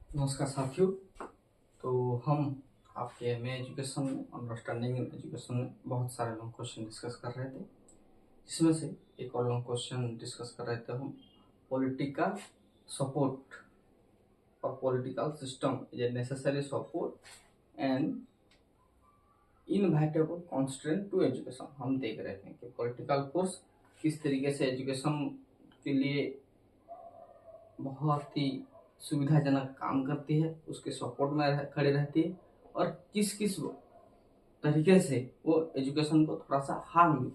नमस्कार साथियों। तो हम आपके एमए एजुकेशन में अंडरस्टैंडिंग इन एजुकेशन में बहुत सारे लॉन्ग क्वेश्चन डिस्कस कर रहे थे, जिसमें से एक और लॉन्ग क्वेश्चन डिस्कस कर रहे थे हम पॉलिटिकल सपोर्ट और political system is a necessary support and inevitable constraint to education. हम देख रहे थे कि पॉलिटिकल फोर्स किस तरीके से एजुकेशन के लिए बहुत ही सुविधाजनक काम करती है, उसके सपोर्ट में खड़ी रहती है, और किस किस तरीके से वो एजुकेशन को थोड़ा सा हार्म भी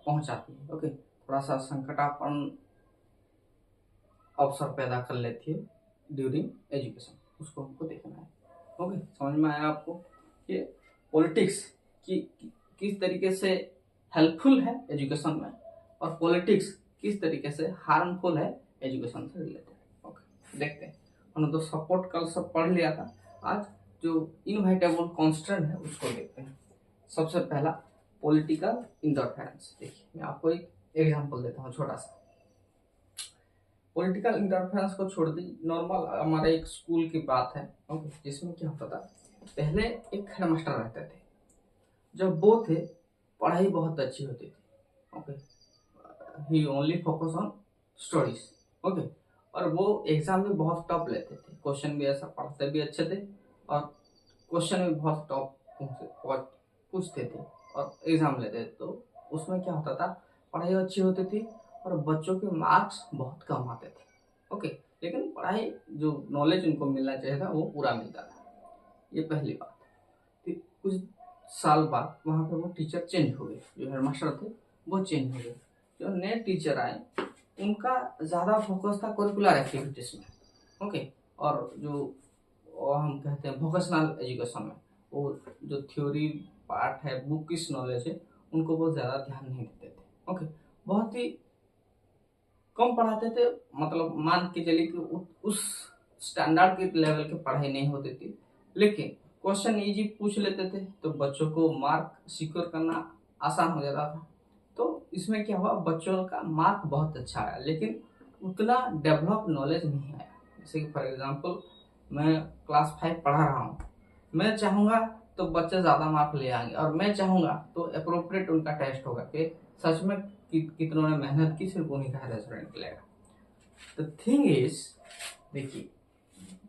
पहुंचाती है। ओके, थोड़ा सा संकटापन अवसर पैदा कर लेती है ड्यूरिंग एजुकेशन, उसको हमको देखना है। ओके, समझ में आया आपको कि पॉलिटिक्स किस तरीके से हेल्पफुल है एजुकेशन में, और पॉलिटिक्स किस तरीके से हार्मफुल है एजुकेशन से रिलेटेड। ओके, देखते हैं। हमने तो सपोर्ट कल सब पढ़ लिया था, आज जो इनएविटेबल कांस्टेंट है उसको देखते हैं। सबसे पहला पॉलिटिकल इंटरफेरेंस। देखिए, मैं आपको एक एग्जांपल देता हूँ छोटा सा। पॉलिटिकल इंटरफेरेंस को छोड़ दी, नॉर्मल हमारे एक स्कूल की बात है। ओके, जिसमें क्या होता था, पहले एक हेडमास्टर रहते थे। जब वो थे, पढ़ाई बहुत अच्छी होती थी। Okay, he only focus on studies. Okay, और वो एग्जाम में बहुत टॉप लेते थे, क्वेश्चन भी ऐसा पढ़ते भी अच्छे थे, और क्वेश्चन भी बहुत टॉप पूछते थे और एग्जाम लेते थे। तो उसमें क्या होता था, पढ़ाई अच्छी होती थी और बच्चों के मार्क्स बहुत कम आते थे। ओके, लेकिन पढ़ाई जो नॉलेज उनको मिलना चाहिए था वो पूरा मिलता था। ये पहली बात। फिर कुछ साल बाद वहाँ पे वो टीचर चेंज हो गए, जो हेडमास्टर थे वो चेंज हो गए। जो नए टीचर आए उनका ज़्यादा फोकस था करिकुलर एक्टिविटीज़ में। ओके, और जो हम कहते हैं वोकेशनल एजुकेशन में, वो जो थ्योरी पार्ट है, बुकिश नॉलेज है, उनको वो ज़्यादा ध्यान नहीं देते थे। ओके, बहुत ही कम पढ़ाते थे, मतलब मान के चलिए कि उस स्टैंडर्ड के लेवल की पढ़ाई नहीं होती थी, लेकिन क्वेश्चन इजी पूछ लेते थे तो बच्चों को मार्क सिक्योर करना आसान हो जाता था। तो इसमें क्या हुआ, बच्चों का मार्क बहुत अच्छा आया, लेकिन उतना डेवलप नॉलेज नहीं आया। जैसे कि फॉर एग्जांपल, मैं क्लास 5 पढ़ा रहा हूँ, मैं चाहूँगा तो बच्चे ज़्यादा मार्क ले आएंगे, और मैं चाहूँगा तो अप्रोप्रिएट उनका टेस्ट होगा कि सच में कितनों ने मेहनत की, सिर्फ उन्हीं का रेस्टोरेंट मिलेगा। द थिंग इज, देखिए,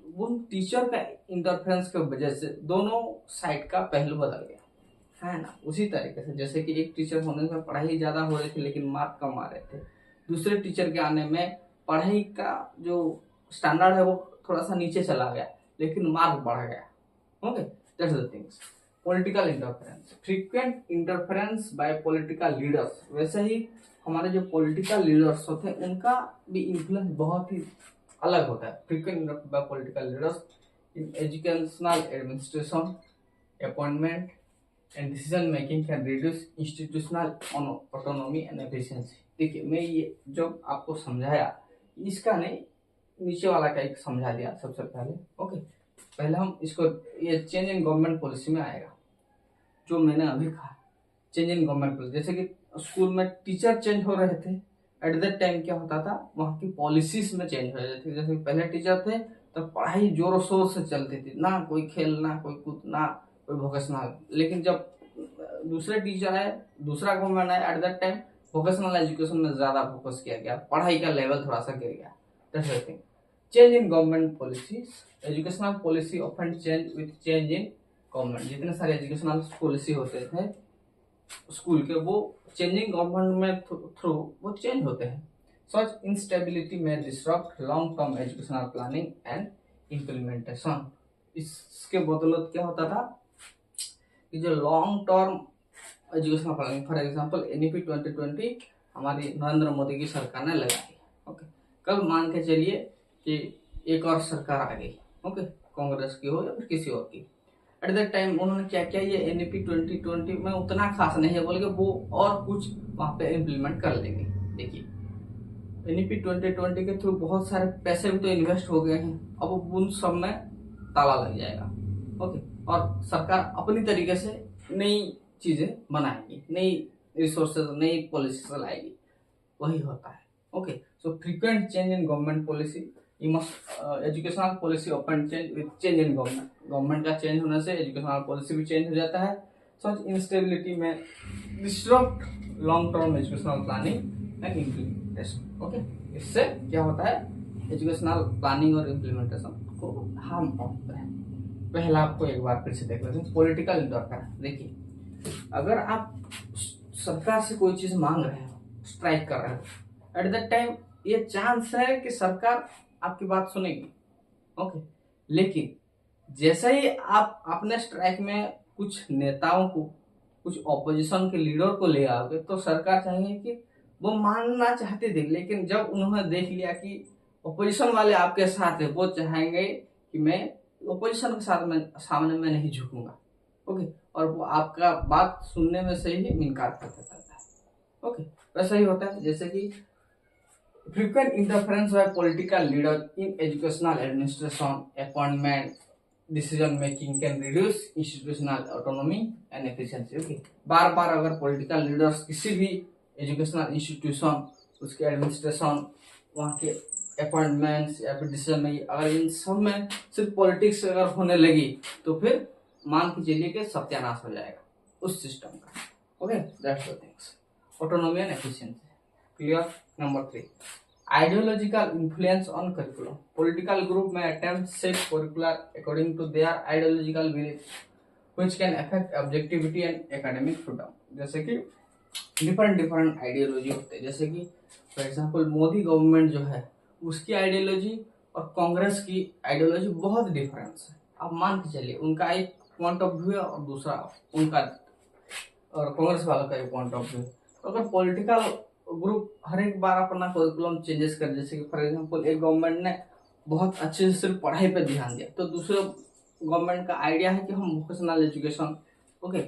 वो टीचर का इंटरफेरेंस की वजह से दोनों साइड का पहलू बदल गया है ना। उसी तरीके से जैसे कि एक टीचर होने में पढ़ाई ज्यादा हो रही थी लेकिन मार्क कम आ रहे थे, दूसरे टीचर के आने में पढ़ाई का जो स्टैंडर्ड है वो थोड़ा सा नीचे चला गया लेकिन मार्क बढ़ गया। Okay, that's the things. Political interference, frequent interference by political leaders. वैसे ही हमारे जो पॉलिटिकल लीडर्स होते हैं उनका भी इन्फ्लुएंस बहुत ही अलग होता है। Frequent bye political leaders in educational administration, appointment and decision making can reduce institutional autonomy and efficiency. देखिए, मैं ये जब आपको समझाया, इसका नहीं, नीचे वाला का एक समझा दिया सबसे पहले। ओके, पहले हम इसको, ये चेंज इन गवर्नमेंट पॉलिसी में आएगा जो मैंने अभी कहा। चेंज इन गवर्नमेंट पॉलिसी, जैसे कि स्कूल में टीचर चेंज हो रहे थे, एट दैट टाइम क्या होता था, वहाँ की पॉलिसीज में चेंज हो रहे थे। जैसे पहले टीचर थे तो पढ़ाई जोरों शोर से चलती थी, ना कोई खेल, ना कोई कूद, ना कोई वोकेशनल। लेकिन जब दूसरे टीचर आए, दूसरा गवर्नमेंट आया, at that time vocational education में ज्यादा फोकस किया गया, पढ़ाई का लेवल थोड़ा सा गिर गया। That's the thing. Change in government policies, educational policy often change with change in government. जितने सारे एजुकेशनल पॉलिसी होते थे स्कूल के, वो चेंजिंग गवर्नमेंट में थ्रू वो चेंज होते हैं। सच इंस्टेबिलिटी में disturb long term educational planning and implementation. इसके बदौलत क्या होता था कि जो long term educational planning, for example NEP 2020 हमारी नरेंद्र मोदी की सरकार ने लगाई। ओके, कल मान के चलिए कि एक और सरकार आ गई, ओके, कांग्रेस की हो या फिर किसी और की। एट दैट टाइम उन्होंने क्या किया, ये एनईपी 2020 में उतना खास नहीं है बोल के वो और कुछ वहां पे इम्प्लीमेंट कर लेंगे। देखिए, एनईपी 2020 के थ्रू बहुत सारे पैसे भी तो इन्वेस्ट हो गए हैं, अब उन सब में ताला लग जाएगा। ओके, और सरकार अपनी तरीके से नई चीजें बनाएगी, नई रिसोर्सेज, नई पॉलिसी लाएगी, वही होता है। Okay, so frequent change in government policy educational policy often change with change in government का चेंज होने से एजुकेशनल पॉलिसी भी चेंज हो जाता है। सच इंस्टेबिलिटी में disturb long term educational planning and implementation. Okay, इससे क्या होता है, एजुकेशनल प्लानिंग और इम्प्लीमेंटेशन को हार्म पहुंचता है। पहला आपको एक बार फिर से देख लेते हैं, पॉलिटिकल इंटरफेरेंस। देखिए, अगर आप सरकार से कोई चीज मांग रहे हो, स्ट्राइक कर रहे हो, एट दैट टाइम ये चांस है कि सरकार आपकी बात सुनेगी। ओके, लेकिन जैसे ही आप अपने स्ट्राइक में कुछ नेताओं को, कुछ ऑपोजिशन के लीडर को ले आओगे, तो सरकार चाहेंगे कि वो मानना चाहते थे, लेकिन जब उन्होंने देख लिया कि ऑपोजिशन वाले आपके साथ है, वो चाहेंगे कि मैं ऑपोजिशन के साथ में सामने में नहीं झुकूंगा। ओके, और वो आपका बात सुनने में से ही इनकार करता रहता है। ओके, वैसा ही होता है जैसे कि frequent interference by political leader in educational administration appointment decision making can reduce institutional autonomy and efficiency. Okay, बार बार अगर पॉलिटिकल लीडर्स किसी भी एजुकेशनल इंस्टीट्यूशन, उसके एडमिनिस्ट्रेशन, वहाँ के अपॉइंटमेंट्स या फिर डिसीजन मेकिंग, अगर इन सब में सिर्फ पॉलिटिक्स अगर होने लगी, तो फिर मान के चलिए कि सत्यानाश हो जाएगा उस सिस्टम का। Okay, that's the things, autonomy and efficiency. Clear? Number 3, ideological influence on curriculum. Political group में attempt shape curricular according to their ideological beliefs which can affect objectivity and academic freedom। जैसे कि different ideology होते हैं, जैसे कि for example Modi government जो है, उसकी आइडियोलॉजी और कांग्रेस की आइडियोलॉजी बहुत डिफरेंस है। आप मान के चलिए, उनका एक पॉइंट ऑफ व्यू है और दूसरा उनका, और कांग्रेस वालों का एक पॉइंट ऑफ व्यू। तो अगर पॉलिटिकल ग्रुप हर एक बार अपना करिकुलम चेंजेस कर, जैसे कि फॉर एग्जांपल एक गवर्नमेंट ने बहुत अच्छे से सिर्फ पढ़ाई पे ध्यान दिया, तो दूसरे गवर्नमेंट का आइडिया है कि हम वोकेशनल एजुकेशन, ओके,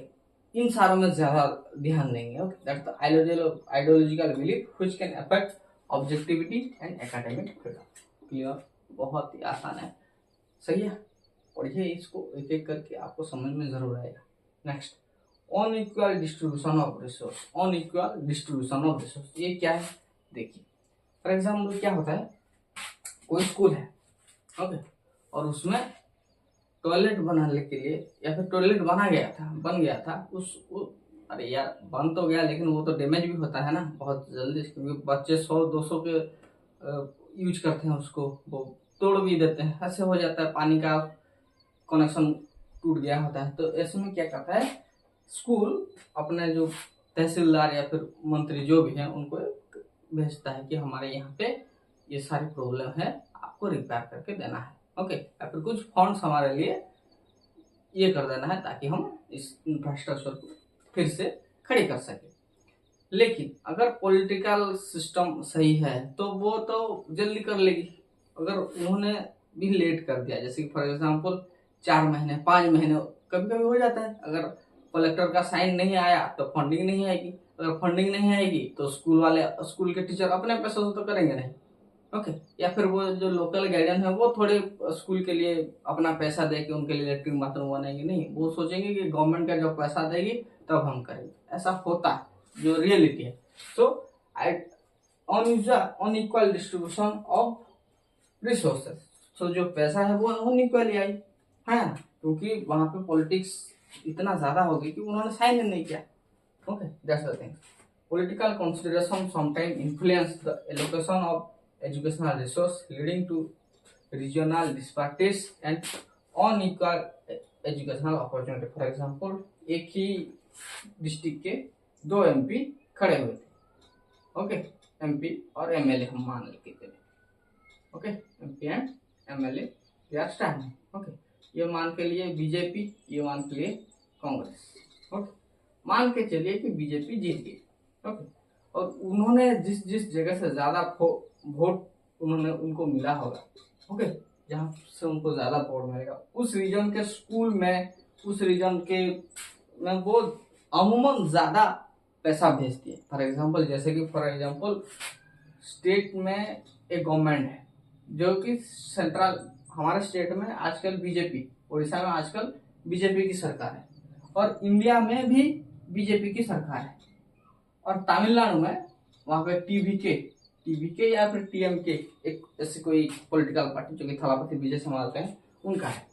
इन सारों में ज्यादा ध्यान देंगे। Okay, that's the ideological belief which can affect objectivity and academic freedom. Clear? बहुत ही आसान है, सही है। पढ़िए इसको एक एक करके, आपको समझ में जरूर आएगा। Next, unequal distribution of resource. Unequal distribution of resource, ये क्या है? देखिए, फॉर एग्जाम्पल क्या होता है, कोई स्कूल है, ओके, और उसमें टॉयलेट बनाने के लिए, या फिर टॉयलेट बन गया था अरे यार, बन तो गया, लेकिन वो तो डैमेज भी होता है ना बहुत जल्दी, क्योंकि बच्चे 100-200 के यूज करते हैं उसको, वो तोड़ भी देते हैं, ऐसे हो जाता है, पानी का कनेक्शन टूट गया होता है। तो ऐसे में क्या करता है स्कूल, अपने जो तहसीलदार या फिर मंत्री जो भी हैं, उनको भेजता है कि हमारे यहाँ पे ये सारी प्रॉब्लम है, आपको रिपेयर करके देना है। ओके, या फिर कुछ फंड्स हमारे लिए ये कर देना है, ताकि हम इस इंफ्रास्ट्रक्चर को फिर से खड़ी कर सके। लेकिन अगर पॉलिटिकल सिस्टम सही है, तो वो तो जल्दी कर लेगी। अगर उन्होंने भी लेट कर दिया, जैसे कि फॉर एग्जांपल 4 महीने 5 महीने कभी कभी हो जाता है, अगर कलेक्टर का साइन नहीं आया तो फंडिंग नहीं आएगी, अगर फंडिंग नहीं आएगी तो स्कूल के टीचर अपने पैसों से तो करेंगे नहीं। ओके, या फिर वो जो लोकल गार्डियन है, वो थोड़े स्कूल के लिए अपना पैसा दे के उनके लिए लेटरिन बाथरूम बनाएंगे नहीं, वो सोचेंगे कि गवर्नमेंट का जब पैसा देगी तब हम करेंगे। ऐसा होता है, जो रियलिटी है। तो अनइक्वल डिस्ट्रीब्यूशन ऑफ रिसोर्सेज, तो जो पैसा है वो अनइक्वली आई है ना, क्योंकि वहां पे पॉलिटिक्स इतना ज्यादा हो गई कि उन्होंने साइन नहीं किया। Okay, that's the thing. Political consideration sometimes influence the allocation of educational resource, leading to regional disparities and unequal educational opportunity। For example, एक ही डिस्ट्रिक्ट के 2 MP खड़े हुए थे। ओके, MP और MLA हम मान लेते थे। Okay, MP and MLA they are standing. Okay, ये मान के लिए बीजेपी, ये मान के लिए कांग्रेस। ओके, मान के चलिए कि बीजेपी जीत गई। ओके, और उन्होंने जिस जगह से ज्यादा वोट उन्होंने उनको मिला होगा, ओके, जहां से उनको ज्यादा वोट मिलेगा, उस रीजन के स्कूल में, उस रीजन के में वो अमूमन ज्यादा पैसा भेजती है। फॉर एग्जांपल, जैसे कि फॉर एग्जांपल स्टेट में एक गवर्नमेंट है, जो कि सेंट्रल, हमारे स्टेट में आजकल बीजेपी, उड़ीसा में आजकल बीजेपी की सरकार है, और इंडिया में भी बीजेपी की सरकार है, और तमिलनाडु में वहां पे TVK टीवीके या फिर टीएमके, एक ऐसे कोई पॉलिटिकल पार्टी जो कि थलापति विजय संभालते हैं, उनका है।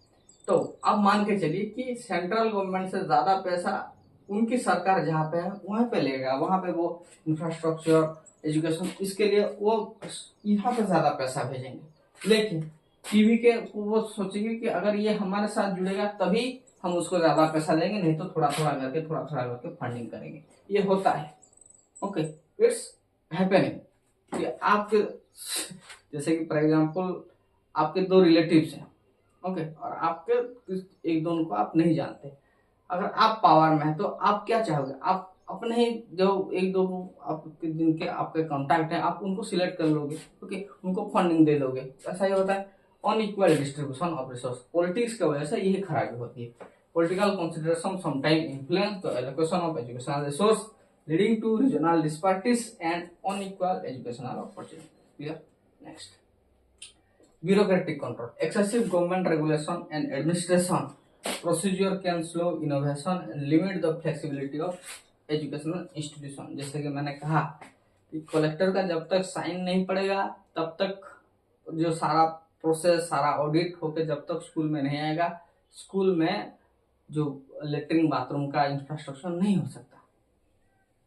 तो अब मान के चलिए कि सेंट्रल गवर्नमेंट से ज्यादा पैसा उनकी सरकार जहाँ पे है वहां पे लेगा, वहां पे वो इंफ्रास्ट्रक्चर, एजुकेशन, इसके लिए वो यहाँ पे ज्यादा पैसा भेजेंगे। लेकिन टीवी के वो सोचेंगे कि अगर ये हमारे साथ जुड़ेगा तभी हम उसको ज्यादा पैसा देंगे, नहीं तो थोड़ा थोड़ा करके फंडिंग करेंगे। ये होता है। ओके, इट्स हैपनिंग कि आपके जैसे कि फॉर एग्जांपल आपके दो रिलेटिव्स हैं, ओके, और आपके एक दोनों को आप नहीं जानते। अगर आप पावर में है तो आप क्या चाहोगे, आप अपने ही जो एक दो आपके जिनके आपके कॉन्टैक्ट हैं आप उनको सिलेक्ट कर लोगे, ओके, उनको फंडिंग दे दोगे। ऐसा ही होता है। Unequal distribution of resource, politics की वजह से यही खराबी होती है। Political consideration sometime influence the allocation of educational resource leading to regional disparities and unequal educational opportunities. Clear? Next. Bureaucratic control. Excessive government regulation and administration procedure can slow innovation and limit the flexibility of educational institution. जैसे कि मैंने कहा कि collector का जब तक sign नहीं पड़ेगा तब तक जो सारा प्रोसेस, सारा ऑडिट होकर जब तक स्कूल में नहीं आएगा, स्कूल में जो लेटरिन बाथरूम का इंफ्रास्ट्रक्चर नहीं हो सकता।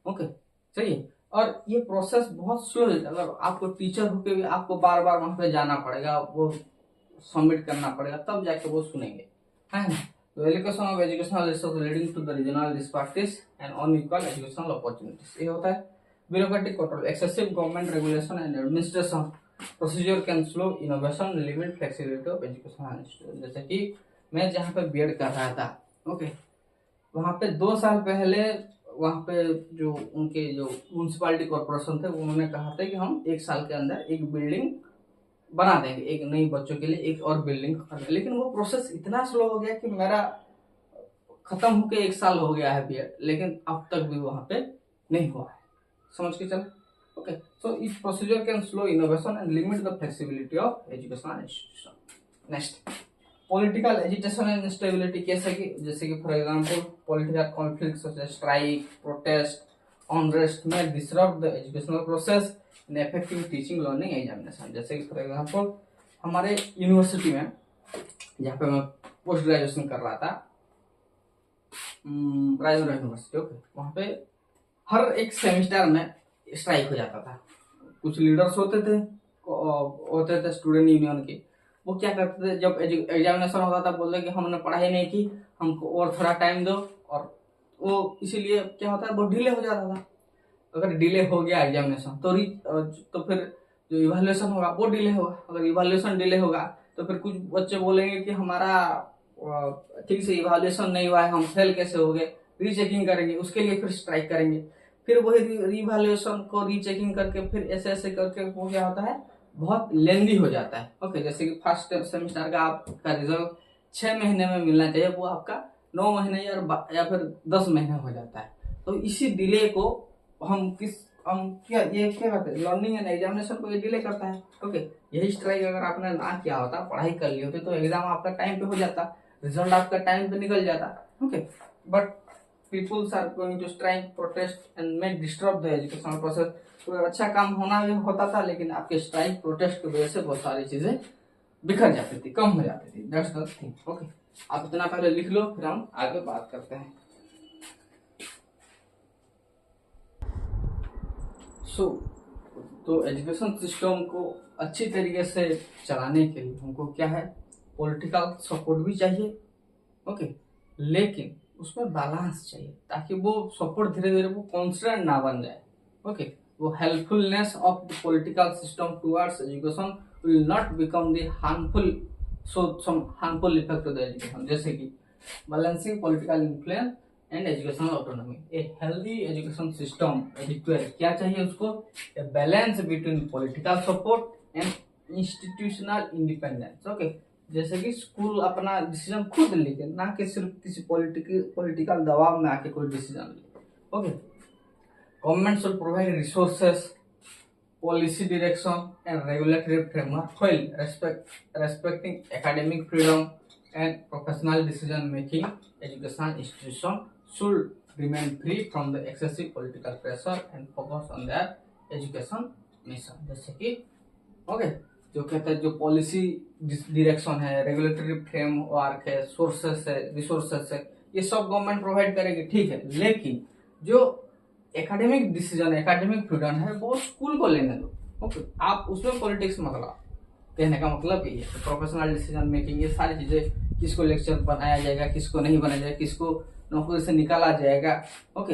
ओके, चलिए। और ये प्रोसेस बहुत स्लो है। अगर आपको टीचर होके भी आपको बार बार वहां पे जाना पड़ेगा, वो सबमिट करना पड़ेगा, तब जाके वो सुनेंगे, है ना। तो allocation of educational resource leading to the regional disparities and unequal educational opportunities, ये होता है। Bureaucratic control, excessive government regulation and administration procedure can slow innovation, limit flexibility of educational institution. जैसे कि मैं जहाँ पे बीएड कर रहा था, ओके, वहां पे 2 साल पहले वहां पे जो उनके जो म्यूनसिपालिटी कॉर्पोरेशन थे उन्होंने कहा था कि हम 1 साल के अंदर एक बिल्डिंग बना देंगे, एक नई बच्चों के लिए एक और बिल्डिंग। लेकिन वो प्रोसेस इतना स्लो हो गया कि मेरा खत्म होके 1 साल हो गया है बीएड, लेकिन अब तक भी वहां पे नहीं हुआ है। समझ के चल। ओके, सो इस procedure can slow innovation and limit the flexibility of educational institution. Next, political agitation and instability, जैसे कि for example political conflict such as strike, protest, unrest may disrupt the educational process in effective teaching, learning, examination. जैसे कि for example हमारे university में जहाँ पे मैं post graduation कर रहा था, राजेंद्र यूनिवर्सिटी, ओके, वहाँ पे हर एक सेमेस्टर में स्ट्राइक हो जाता था। कुछ लीडर्स होते थे स्टूडेंट यूनियन के, वो क्या करते थे, जब एग्जामिनेशन होता था बोलते कि हमने पढ़ाई नहीं की, हमको और थोड़ा टाइम दो, और वो इसीलिए क्या होता है वो डिले हो जाता था। अगर डिले हो गया एग्जामिनेशन तो फिर जो इवैल्यूएशन होगा वो डिले होगा। अगर इवैल्यूएशन डिले होगा तो फिर कुछ बच्चे बोलेंगे कि हमारा ठीक से इवैल्यूएशन नहीं हुआ है, हम फेल कैसे हो गए, रीचेकिंग करेंगे, उसके लिए फिर स्ट्राइक करेंगे। फिर वही रिवैल्यूएशन को रीचेकिंग करके फिर ऐसे करके वो क्या होता है, बहुत लेंदी हो जाता है। ओके, जैसे कि फर्स्ट सेमेस्टर का आपका रिजल्ट 6 महीने में मिलना चाहिए, वो आपका 9 महीने या फिर 10 महीने हो जाता है। तो इसी डिले को हम क्या करते हैं, लर्निंग एंड एग्जामिनेशन को ये डिले करता है। ओके, यही स्ट्राइक अगर आपने ना किया होता, पढ़ाई कर ली होती, तो एग्जाम आपका टाइम पे हो जाता, रिजल्ट आपका टाइम पे निकल जाता। Okay, but peoples are going to strike, protest and may disturb the educational process. तो अच्छा काम होना भी होता था, लेकिन आपके स्ट्राइक प्रोटेस्ट की वजह से बहुत सारी चीजें बिखर जाती थी, कम हो जाती थी। That's the thing. ओके, आप इतना पहले लिख लो, फिर हम आगे बात करते हैं। तो एजुकेशन सिस्टम को अच्छी तरीके से चलाने के लिए हमको क्या है, पॉलिटिकल सपोर्ट भी चाहिए। ओके, लेकिन उसमें बैलेंस चाहिए, ताकि वो सपोर्ट धीरे धीरे वो कॉन्स्टेंट ना बन जाए। ओके, वो helpfulness of the political system towards education will not become the harmful, so some harmful effect to the education. जैसे कि balancing political influence and educational autonomy. A healthy education system require क्या चाहिए उसको, a balance between political support and institutional independence. Okay, जैसे कि school अपना decision खुद लेके, ना कि सिर्फ किसी पॉलिटिकल दबाव में आके कोई डिसीजन ले। Okay, government should provide resources, policy direction and regulatory framework while respecting academic freedom and professional decision making. Educational institutions should remain free from the excessive political pressure and focus on their education mission, जैसे कि okay जो कहते हैं जो policy direction है, regulatory framework है, sources है, resources है, ये सब गवर्नमेंट प्रोवाइड करेगी, ठीक है। लेकिन जो एकेडमिक डिसीजन, एकेडमिक फ्रीडम है वो स्कूल को लेने दो। ओके, आप उसमें पॉलिटिक्स मत लाओ। कहने का मतलब ये है प्रोफेशनल डिसीजन मेकिंग, ये सारी चीजें, किसको लेक्चर बनाया जाएगा, किसको नहीं बनाया जाएगा, किसको नौकरी से निकाला जाएगा, ओके,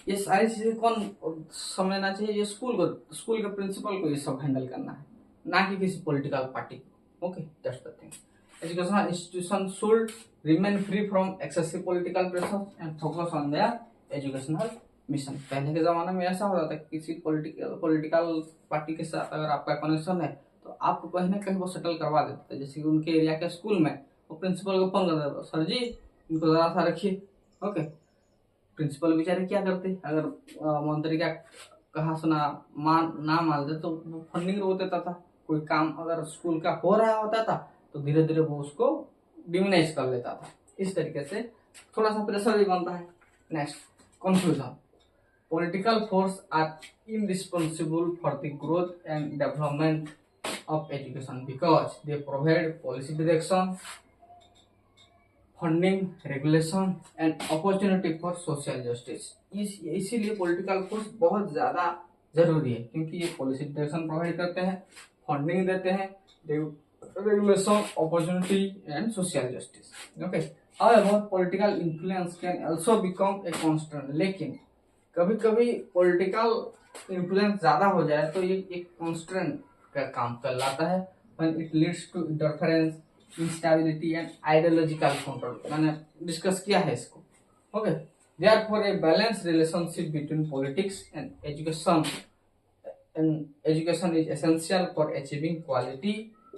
ये सारी चीजें कौन समझना चाहिए? ये स्कूल को, स्कूल के प्रिंसिपल को ये सब हैंडल करना है, ना कि किसी पॉलिटिकल पार्टी को। Okay, that's the thing. Educational institution should remain free from excessive political pressure and focus on their educational mission. पहले के जमाने में ऐसा होता था कि किसी पॉलिटिकल पार्टी के साथ अगर आपका कनेक्शन है तो आपको कहीं ना कहीं वो सेटल करवा देते थे। जैसे कि उनके एरिया के स्कूल में वो प्रिंसिपल को फोन कर देता था, सर जी इनको जरा सा रखिए। ओके, प्रिंसिपल बेचारे क्या करते, अगर मंत्री का कहा सुना ना मान दे तो वो फंडिंग रोक देता था। कोई काम अगर स्कूल का हो रहा होता था तो धीरे धीरे वो उसको डिमिनाइज कर लेता था। इस तरीके से थोड़ा सा प्रेशर भी बनता है। Next, conclusion. Political force are indispensable for the growth and development of education because they provide policy direction, funding, regulation and opportunity for social justice। इसीलिए पॉलिटिकल फोर्स बहुत ज्यादा जरूरी है, क्योंकि ये पॉलिसी डायरेक्शन प्रोवाइड करते हैं, फंडिंग देते हैं, regulation, opportunity and social justice. Okay, however political influence can also become a constraint। लेकिन कभी कभी पॉलिटिकल इन्फ्लुएंस ज्यादा हो जाए तो ये एक कॉन्स्टेंट का काम कर लाता है, when it leads to interference, instability and ideological control। मैंने डिस्कस किया है इसको। Okay, therefore a balanced relationship between politics and education is essential for achieving quality,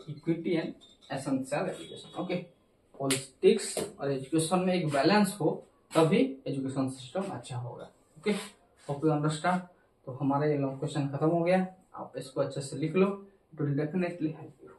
equity and essential education। Okay, politics और एजुकेशन में एक balance हो तभी education system अच्छा होगा। Okay, hope you understand. तो हमारा ये लॉन्ग क्वेश्चन खत्म हो गया, आप इसको अच्छे से लिख लो, it will definitely help you.